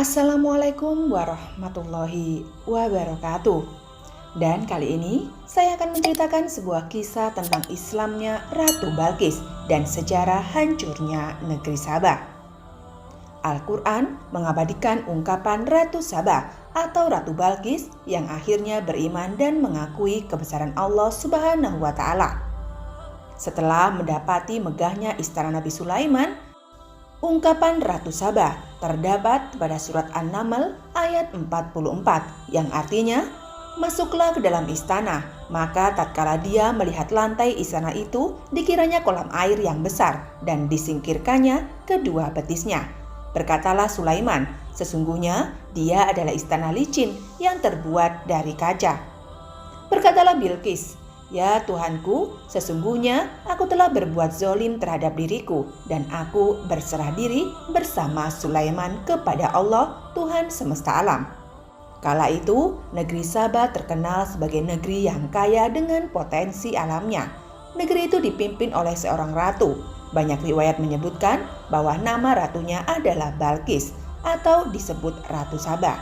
Assalamualaikum warahmatullahi wabarakatuh. Dan kali ini saya akan menceritakan sebuah kisah tentang Islamnya Ratu Balqis dan sejarah hancurnya negeri Sabah. Al-Quran mengabadikan ungkapan Ratu Sabah atau Ratu Balqis yang akhirnya beriman dan mengakui kebesaran Allah Subhanahu wa Ta'ala. Setelah mendapati megahnya istana Nabi Sulaiman, ungkapan Ratu Sabah terdapat pada surat An-Naml ayat 44 yang artinya, "Masuklah ke dalam istana, maka tatkala dia melihat lantai istana itu dikiranya kolam air yang besar dan disingkirkannya kedua betisnya. Berkatalah Sulaiman, sesungguhnya dia adalah istana licin yang terbuat dari kaca." Berkatalah Bilqis, "Ya Tuhanku, sesungguhnya aku telah berbuat zolim terhadap diriku dan aku berserah diri bersama Sulaiman kepada Allah, Tuhan semesta alam." Kala itu, negeri Sabah terkenal sebagai negeri yang kaya dengan potensi alamnya. Negeri itu dipimpin oleh seorang ratu. Banyak riwayat menyebutkan bahwa nama ratunya adalah Balqis atau disebut Ratu Sabah.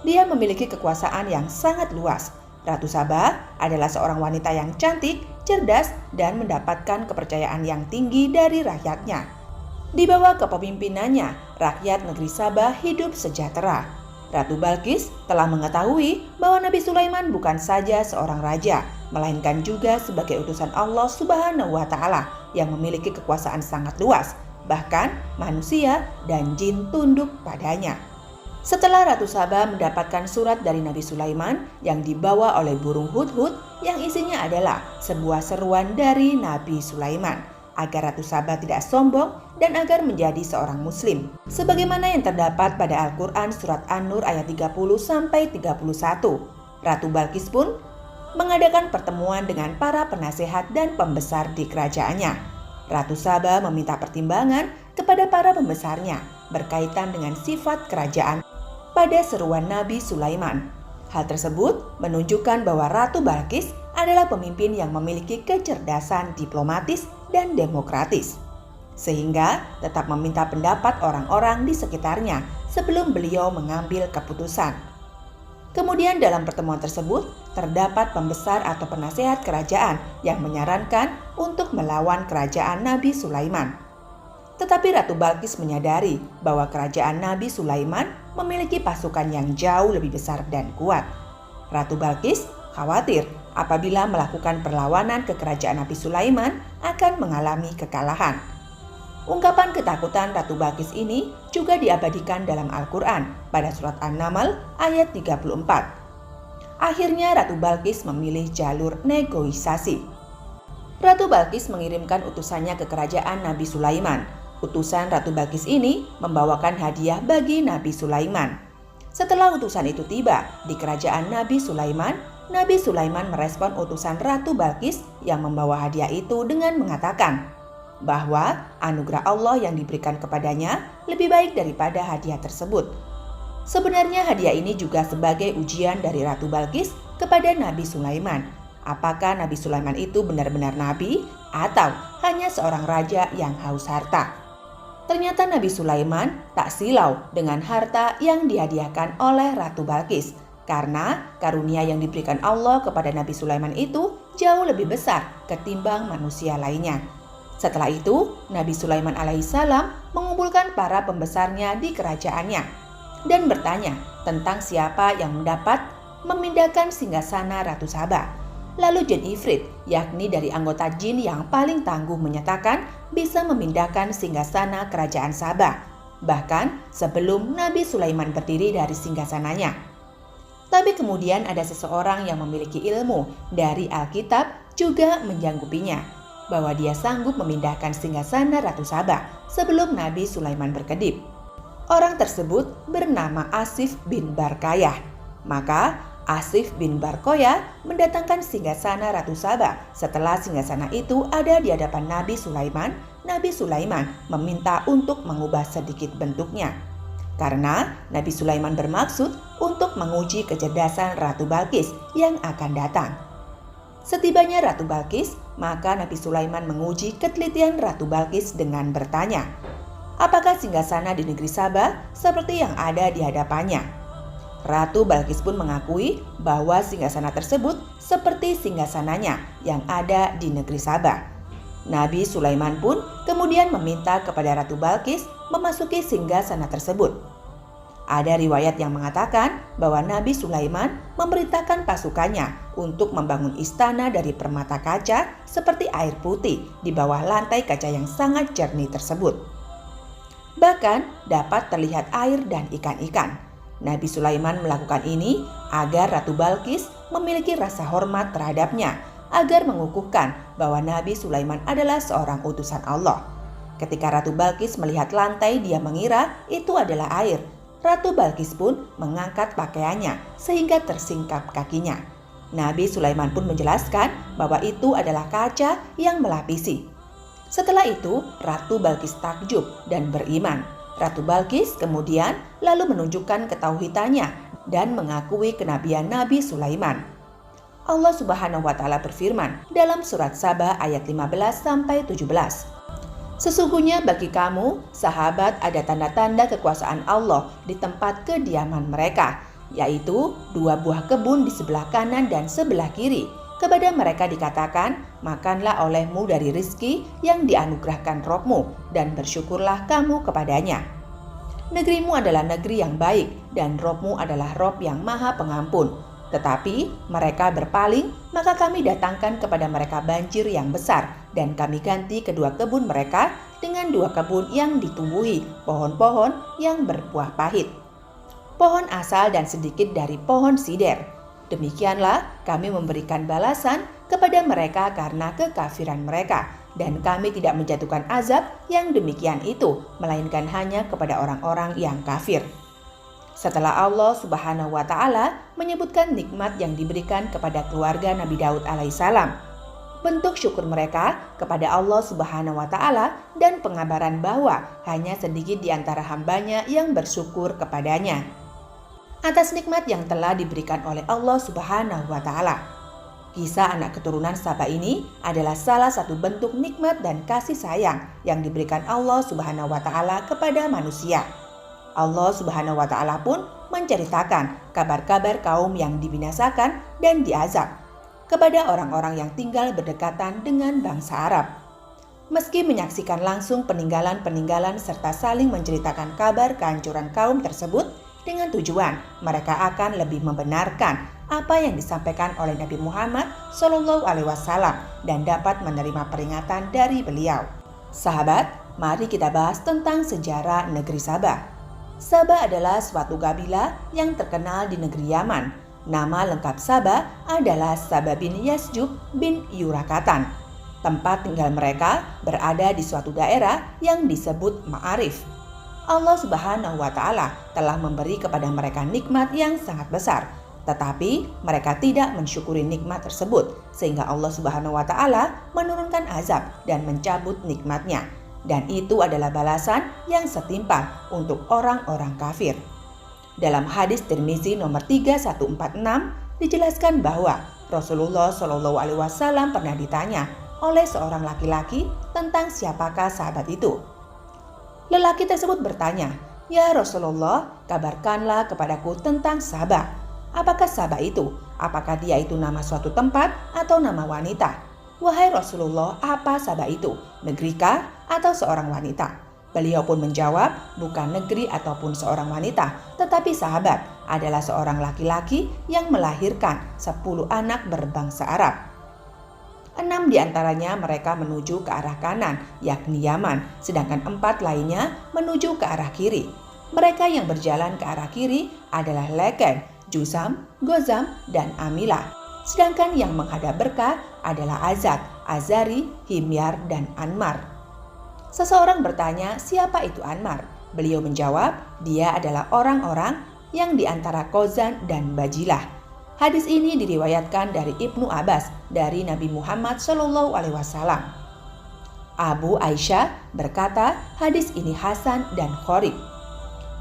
Dia memiliki kekuasaan yang sangat luas. Ratu Sabah adalah seorang wanita yang cantik, cerdas, dan mendapatkan kepercayaan yang tinggi dari rakyatnya. Di bawah kepemimpinannya, rakyat negeri Sabah hidup sejahtera. Ratu Balqis telah mengetahui bahwa Nabi Sulaiman bukan saja seorang raja, melainkan juga sebagai utusan Allah Subhanahu wa Ta'ala yang memiliki kekuasaan sangat luas. Bahkan manusia dan jin tunduk padanya. Setelah Ratu Sabah mendapatkan surat dari Nabi Sulaiman yang dibawa oleh burung hudhud yang isinya adalah sebuah seruan dari Nabi Sulaiman agar Ratu Sabah tidak sombong dan agar menjadi seorang muslim. Sebagaimana yang terdapat pada Al-Quran surat An-Nur ayat 30-31. Ratu Balqis pun mengadakan pertemuan dengan para penasehat dan pembesar di kerajaannya. Ratu Sabah meminta pertimbangan kepada para pembesarnya berkaitan dengan sifat kerajaan pada seruan Nabi Sulaiman. Hal tersebut menunjukkan bahwa Ratu Balqis adalah pemimpin yang memiliki kecerdasan diplomatis dan demokratis, sehingga tetap meminta pendapat orang-orang di sekitarnya sebelum beliau mengambil keputusan. Kemudian dalam pertemuan tersebut terdapat pembesar atau penasehat kerajaan yang menyarankan untuk melawan kerajaan Nabi Sulaiman. Tetapi Ratu Balqis menyadari bahwa kerajaan Nabi Sulaiman memiliki pasukan yang jauh lebih besar dan kuat. Ratu Balqis khawatir apabila melakukan perlawanan ke kerajaan Nabi Sulaiman akan mengalami kekalahan. Ungkapan ketakutan Ratu Balqis ini juga diabadikan dalam Al-Quran pada surat An-Naml ayat 34. Akhirnya Ratu Balqis memilih jalur negosiasi. Ratu Balqis mengirimkan utusannya ke kerajaan Nabi Sulaiman. Utusan Ratu Balqis ini membawakan hadiah bagi Nabi Sulaiman. Setelah utusan itu tiba di kerajaan Nabi Sulaiman merespon utusan Ratu Balqis yang membawa hadiah itu dengan mengatakan bahwa anugerah Allah yang diberikan kepadanya lebih baik daripada hadiah tersebut. Sebenarnya hadiah ini juga sebagai ujian dari Ratu Balqis kepada Nabi Sulaiman. Apakah Nabi Sulaiman itu benar-benar nabi atau hanya seorang raja yang haus harta? Ternyata Nabi Sulaiman tak silau dengan harta yang dihadiahkan oleh Ratu Balqis, karena karunia yang diberikan Allah kepada Nabi Sulaiman itu jauh lebih besar ketimbang manusia lainnya. Setelah itu, Nabi Sulaiman alaihissalam mengumpulkan para pembesarnya di kerajaannya dan bertanya tentang siapa yang mendapat memindahkan singgasana Ratu Sabah. Lalu jin Ifrit, yakni dari anggota jin yang paling tangguh, menyatakan bisa memindahkan singgasana kerajaan Sabah, bahkan sebelum Nabi Sulaiman berdiri dari singgasananya. Tapi kemudian ada seseorang yang memiliki ilmu dari Alkitab juga menyanggupinya, bahwa dia sanggup memindahkan singgasana Ratu Sabah sebelum Nabi Sulaiman berkedip. Orang tersebut bernama Asif bin Barkayah. Maka Asif bin Barkoya mendatangkan singgasana Ratu Sabah. Setelah singgasana itu ada di hadapan Nabi Sulaiman meminta untuk mengubah sedikit bentuknya. Karena Nabi Sulaiman bermaksud untuk menguji kecerdasan Ratu Balqis yang akan datang. Setibanya Ratu Balqis, maka Nabi Sulaiman menguji ketelitian Ratu Balqis dengan bertanya, apakah singgasana di negeri Saba seperti yang ada di hadapannya? Ratu Balkis pun mengakui bahwa singgasana tersebut seperti singgasananya yang ada di negeri Saba. Nabi Sulaiman pun kemudian meminta kepada Ratu Balkis memasuki singgasana tersebut. Ada riwayat yang mengatakan bahwa Nabi Sulaiman memerintahkan pasukannya untuk membangun istana dari permata kaca seperti air putih di bawah lantai kaca yang sangat jernih tersebut. Bahkan dapat terlihat air dan ikan-ikan. Nabi Sulaiman melakukan ini agar Ratu Balkis memiliki rasa hormat terhadapnya, agar mengukuhkan bahwa Nabi Sulaiman adalah seorang utusan Allah. Ketika Ratu Balkis melihat lantai, dia mengira itu adalah air. Ratu Balkis pun mengangkat pakaiannya sehingga tersingkap kakinya. Nabi Sulaiman pun menjelaskan bahwa itu adalah kaca yang melapisi. Setelah itu, Ratu Balkis takjub dan beriman. Ratu Balkis kemudian lalu menunjukkan ketauhidannya dan mengakui kenabian Nabi Sulaiman. Allah Subhanahu wa taala berfirman dalam surat Saba ayat 15-17. Sesungguhnya bagi kamu, sahabat, ada tanda-tanda kekuasaan Allah di tempat kediaman mereka, yaitu 2 buah kebun di sebelah kanan dan sebelah kiri. Kepada mereka dikatakan, makanlah olehmu dari rizki yang dianugerahkan Robmu, dan bersyukurlah kamu kepadanya. Negerimu adalah negeri yang baik, dan Robmu adalah Rob yang maha pengampun. Tetapi mereka berpaling, maka kami datangkan kepada mereka banjir yang besar, dan kami ganti kedua kebun mereka dengan 2 kebun yang ditumbuhi pohon-pohon yang berbuah pahit, pohon asal dan sedikit dari pohon sider. Demikianlah kami memberikan balasan kepada mereka karena kekafiran mereka, dan kami tidak menjatuhkan azab yang demikian itu, melainkan hanya kepada orang-orang yang kafir. Setelah Allah Subhanahu wa taala menyebutkan nikmat yang diberikan kepada keluarga Nabi Daud alaihissalam, bentuk syukur mereka kepada Allah Subhanahu wa taala dan pengabaran bahwa hanya sedikit di antara hambanya yang bersyukur kepadanya atas nikmat yang telah diberikan oleh Allah Subhanahu wa taala. Kisah anak keturunan Saba ini adalah salah satu bentuk nikmat dan kasih sayang yang diberikan Allah Subhanahu wa taala kepada manusia. Allah Subhanahu wa taala pun menceritakan kabar-kabar kaum yang dibinasakan dan diazab kepada orang-orang yang tinggal berdekatan dengan bangsa Arab. Meski menyaksikan langsung peninggalan-peninggalan serta saling menceritakan kabar kehancuran kaum tersebut dengan tujuan mereka akan lebih membenarkan apa yang disampaikan oleh Nabi Muhammad SAW dan dapat menerima peringatan dari beliau. Sahabat, mari kita bahas tentang sejarah negeri Saba. Saba adalah suatu kabilah yang terkenal di negeri Yaman. Nama lengkap Saba adalah Saba bin Yasjub bin Yurakatan. Tempat tinggal mereka berada di suatu daerah yang disebut Ma'arif. Allah Subhanahu wa taala telah memberi kepada mereka nikmat yang sangat besar, tetapi mereka tidak mensyukuri nikmat tersebut, sehingga Allah Subhanahu wa taala menurunkan azab dan mencabut nikmatnya. Dan itu adalah balasan yang setimpal untuk orang-orang kafir. Dalam hadis Tirmizi nomor 3146 dijelaskan bahwa Rasulullah SAW pernah ditanya oleh seorang laki-laki tentang siapakah sahabat itu. Lelaki tersebut bertanya, "Ya Rasulullah, kabarkanlah kepadaku tentang Saba. Apakah Saba itu? Apakah dia itu nama suatu tempat atau nama wanita?" "Wahai Rasulullah, apa Saba itu? Negeri kah atau seorang wanita?" Beliau pun menjawab, "Bukan negeri ataupun seorang wanita, tetapi sahabat adalah seorang laki-laki yang melahirkan 10 anak berbangsa Arab. 6 diantaranya mereka menuju ke arah kanan, yakni Yaman, sedangkan 4 lainnya menuju ke arah kiri. Mereka yang berjalan ke arah kiri adalah Leken, Jusam, Gozam, dan Amilah. Sedangkan yang menghadap Berkah adalah Azad, Azari, Himyar, dan Anmar." Seseorang bertanya, "Siapa itu Anmar?" Beliau menjawab, "Dia adalah orang-orang yang di antara Kozan dan Bajilah." Hadis ini diriwayatkan dari Ibnu Abbas dari Nabi Muhammad SAW. Abu Aisyah berkata, hadis ini hasan dan qorib.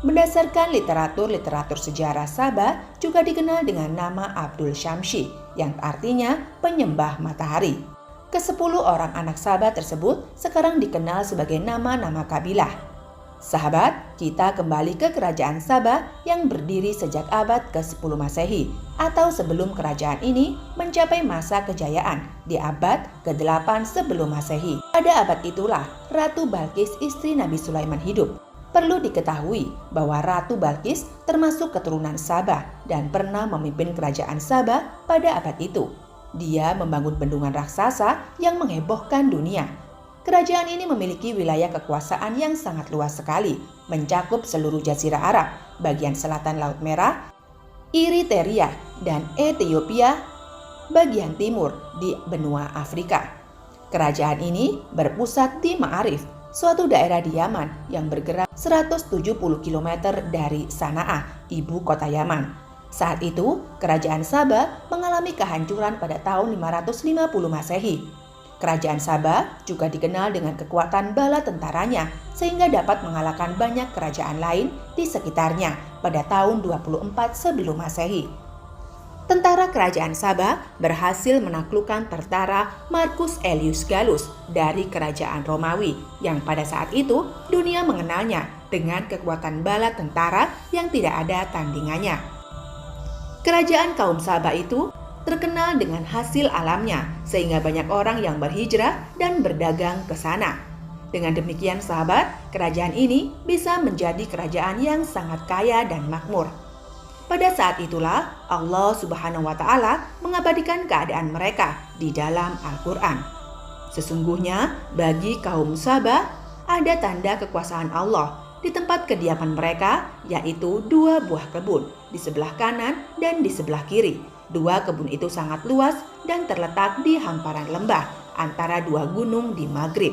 Berdasarkan literatur sejarah Saba juga dikenal dengan nama Abdul Syamsi, yang artinya penyembah matahari. Ke-10 orang anak Saba tersebut sekarang dikenal sebagai nama-nama kabilah. Sahabat, kita kembali ke kerajaan Sabah yang berdiri sejak abad ke-10 Masehi atau sebelum kerajaan ini mencapai masa kejayaan di abad ke-8 sebelum Masehi. Pada abad itulah Ratu Balkis istri Nabi Sulaiman hidup. Perlu diketahui bahwa Ratu Balkis termasuk keturunan Sabah dan pernah memimpin kerajaan Sabah pada abad itu. Dia membangun bendungan raksasa yang menghebohkan dunia. Kerajaan ini memiliki wilayah kekuasaan yang sangat luas sekali, mencakup seluruh Jazirah Arab, bagian selatan Laut Merah, Eritrea, dan Ethiopia, bagian timur di benua Afrika. Kerajaan ini berpusat di Ma'arif, suatu daerah di Yaman yang bergerak 170 km dari Sanaa, ibu kota Yaman. Saat itu, kerajaan Sabah mengalami kehancuran pada tahun 550 Masehi. Kerajaan Sabah juga dikenal dengan kekuatan bala tentaranya sehingga dapat mengalahkan banyak kerajaan lain di sekitarnya pada tahun 24 sebelum Masehi. Tentara kerajaan Sabah berhasil menaklukkan tentara Marcus Aurelius Gallus dari kerajaan Romawi yang pada saat itu dunia mengenalnya dengan kekuatan bala tentara yang tidak ada tandingannya. Kerajaan kaum Sabah itu terkenal dengan hasil alamnya, sehingga banyak orang yang berhijrah dan berdagang ke sana. Dengan demikian sahabat, kerajaan ini bisa menjadi kerajaan yang sangat kaya dan makmur. Pada saat itulah Allah Subhanahu wa Ta'ala mengabadikan keadaan mereka di dalam Al-Quran. Sesungguhnya bagi kaum Sabah ada tanda kekuasaan Allah di tempat kediaman mereka, yaitu 2 buah kebun di sebelah kanan dan di sebelah kiri. 2 kebun itu sangat luas dan terletak di hamparan lembah antara 2 gunung di Maghrib.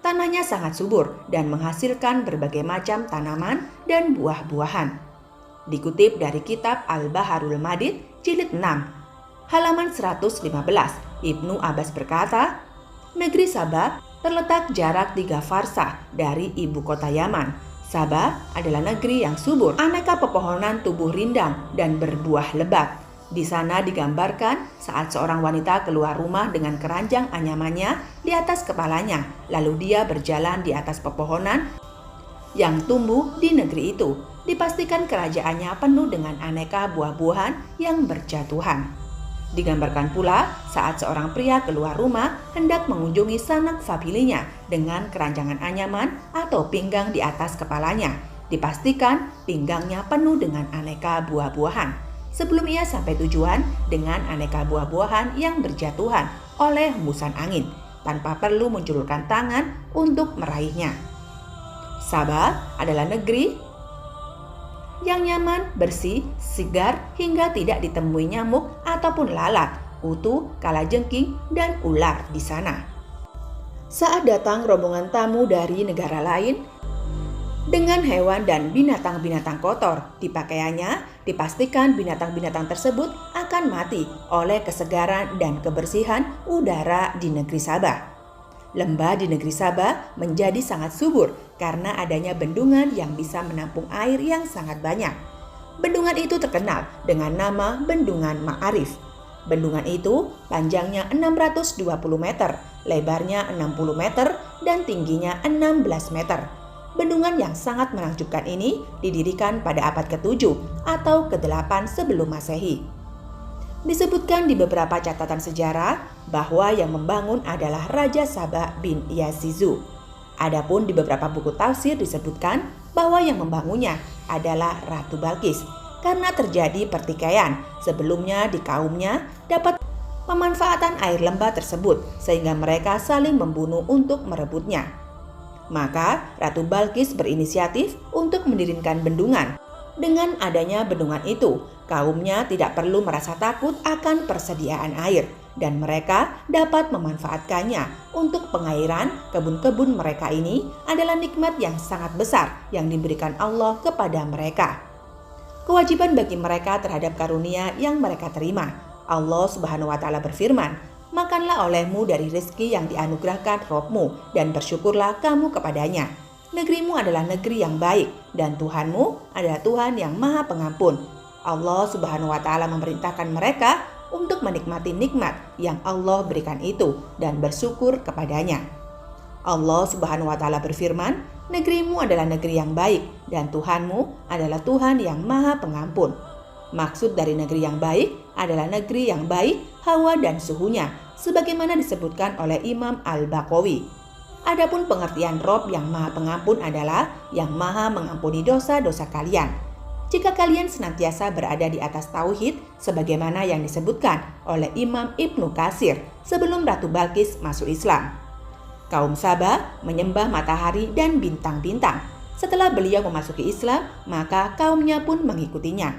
Tanahnya sangat subur dan menghasilkan berbagai macam tanaman dan buah-buahan. Dikutip dari kitab Al-Baharul Madid jilid 6, halaman 115, Ibnu Abbas berkata, negeri Sabah terletak jarak 3 farsah dari ibu kota Yaman. Sabah adalah negeri yang subur, aneka pepohonan tumbuh rindang dan berbuah lebat. Di sana digambarkan saat seorang wanita keluar rumah dengan keranjang anyamannya di atas kepalanya, lalu dia berjalan di atas pepohonan yang tumbuh di negeri itu. Dipastikan kerajaannya penuh dengan aneka buah-buahan yang berjatuhan. Digambarkan pula saat seorang pria keluar rumah hendak mengunjungi sanak familinya dengan keranjangan anyaman atau pinggang di atas kepalanya. Dipastikan pinggangnya penuh dengan aneka buah-buahan sebelum ia sampai tujuan dengan aneka buah-buahan yang berjatuhan oleh hembusan angin tanpa perlu menjulurkan tangan untuk meraihnya. Sabah adalah negeri yang nyaman, bersih, segar hingga tidak ditemui nyamuk ataupun lalat, kutu, kalajengking, dan ular di sana. Saat datang rombongan tamu dari negara lain dengan hewan dan binatang-binatang kotor di pakaiannya, dipastikan binatang-binatang tersebut akan mati oleh kesegaran dan kebersihan udara di negeri Sabah. Lembah di negeri Sabah menjadi sangat subur karena adanya bendungan yang bisa menampung air yang sangat banyak. Bendungan itu terkenal dengan nama Bendungan Ma'arif. Bendungan itu panjangnya 620 meter, lebarnya 60 meter, dan tingginya 16 meter. Bendungan yang sangat menakjubkan ini didirikan pada abad ke-7 atau ke-8 sebelum Masehi. Disebutkan di beberapa catatan sejarah bahwa yang membangun adalah Raja Sabah bin Yazizu. Adapun di beberapa buku tafsir disebutkan bahwa yang membangunnya adalah Ratu Balkis karena terjadi pertikaian sebelumnya di kaumnya dapat pemanfaatan air lembah tersebut sehingga mereka saling membunuh untuk merebutnya. Maka Ratu Balkis berinisiatif untuk mendirikan bendungan. Dengan adanya bendungan itu, kaumnya tidak perlu merasa takut akan persediaan air dan mereka dapat memanfaatkannya untuk pengairan. Kebun-kebun mereka ini adalah nikmat yang sangat besar yang diberikan Allah kepada mereka. Kewajiban bagi mereka terhadap karunia yang mereka terima. Allah Subhanahu wa Ta'ala berfirman, "Makanlah olehmu dari rezeki yang dianugerahkan Rabbmu dan bersyukurlah kamu kepadanya. Negerimu adalah negeri yang baik dan Tuhanmu adalah Tuhan yang Maha Pengampun." Allah Subhanahu wa Ta'ala memerintahkan mereka untuk menikmati nikmat yang Allah berikan itu dan bersyukur kepadanya. Allah Subhanahu wa Ta'ala berfirman, "Negerimu adalah negeri yang baik dan Tuhanmu adalah Tuhan yang Maha Pengampun." Maksud dari negeri yang baik adalah negeri yang baik hawa dan suhunya, sebagaimana disebutkan oleh Imam Al-Baqawi. Adapun pengertian Rob yang Maha Pengampun adalah yang Maha mengampuni dosa-dosa kalian. Jika kalian senantiasa berada di atas tauhid, sebagaimana yang disebutkan oleh Imam Ibnu Katsir sebelum Ratu Balqis masuk Islam. Kaum Saba menyembah matahari dan bintang-bintang. Setelah beliau memasuki Islam, maka kaumnya pun mengikutinya.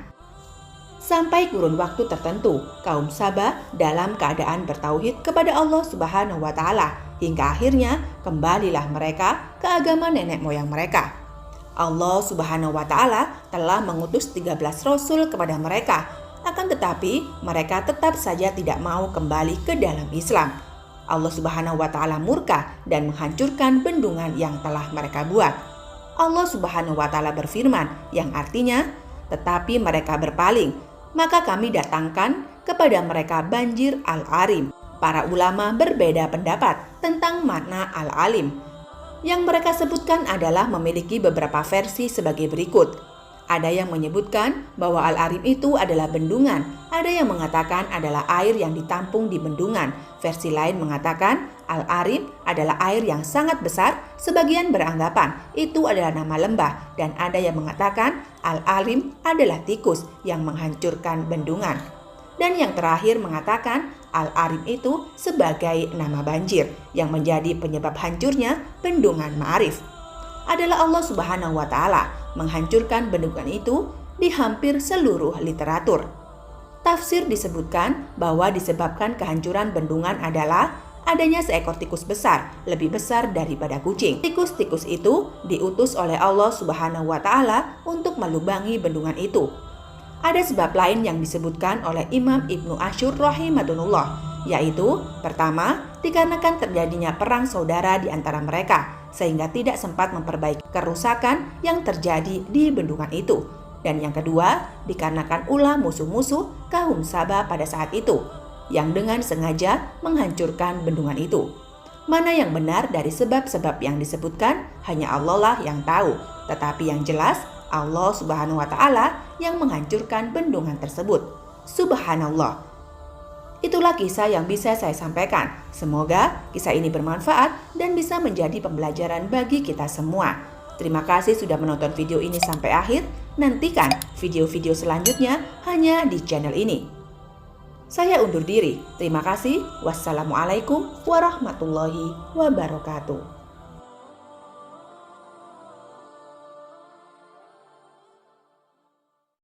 Sampai kurun waktu tertentu, kaum Saba dalam keadaan bertauhid kepada Allah Subhanahu wa Ta'ala, hingga akhirnya kembalilah mereka ke agama nenek moyang mereka. Allah Subhanahu wa Ta'ala telah mengutus 13 rasul kepada mereka, akan tetapi mereka tetap saja tidak mau kembali ke dalam Islam. Allah Subhanahu wa Ta'ala murka dan menghancurkan bendungan yang telah mereka buat. Allah Subhanahu wa Ta'ala berfirman yang artinya, "Tetapi mereka berpaling, maka kami datangkan kepada mereka banjir Al-Arim." Para ulama berbeda pendapat tentang makna Al-Alim. Yang mereka sebutkan adalah memiliki beberapa versi sebagai berikut. Ada yang menyebutkan bahwa Al-Arim itu adalah bendungan, ada yang mengatakan adalah air yang ditampung di bendungan. Versi lain mengatakan Al-Arim adalah air yang sangat besar, sebagian beranggapan itu adalah nama lembah, dan ada yang mengatakan Al-Arim adalah tikus yang menghancurkan bendungan. Dan yang terakhir mengatakan Al-Arim itu sebagai nama banjir yang menjadi penyebab hancurnya bendungan Ma'arif. Adalah Allah Subhanahu wa Ta'ala menghancurkan bendungan itu di hampir seluruh literatur. Tafsir disebutkan bahwa disebabkan kehancuran bendungan adalah adanya seekor tikus besar, lebih besar daripada kucing. Tikus-tikus itu diutus oleh Allah Subhanahu wa Ta'ala untuk melubangi bendungan itu. Ada sebab lain yang disebutkan oleh Imam Ibnu Asyur rahimahullah, yaitu pertama, dikarenakan terjadinya perang saudara di antara mereka, sehingga tidak sempat memperbaiki kerusakan yang terjadi di bendungan itu. Dan yang kedua, dikarenakan ulah musuh-musuh kaum Saba pada saat itu, yang dengan sengaja menghancurkan bendungan itu. Mana yang benar dari sebab-sebab yang disebutkan, hanya Allah lah yang tahu. Tetapi yang jelas, Allah Subhanahu wa Ta'ala yang menghancurkan bendungan tersebut. Subhanallah. Itulah kisah yang bisa saya sampaikan. Semoga kisah ini bermanfaat dan bisa menjadi pembelajaran bagi kita semua. Terima kasih sudah menonton video ini sampai akhir. Nantikan video-video selanjutnya hanya di channel ini. Saya undur diri. Terima kasih. Wassalamualaikum warahmatullahi wabarakatuh.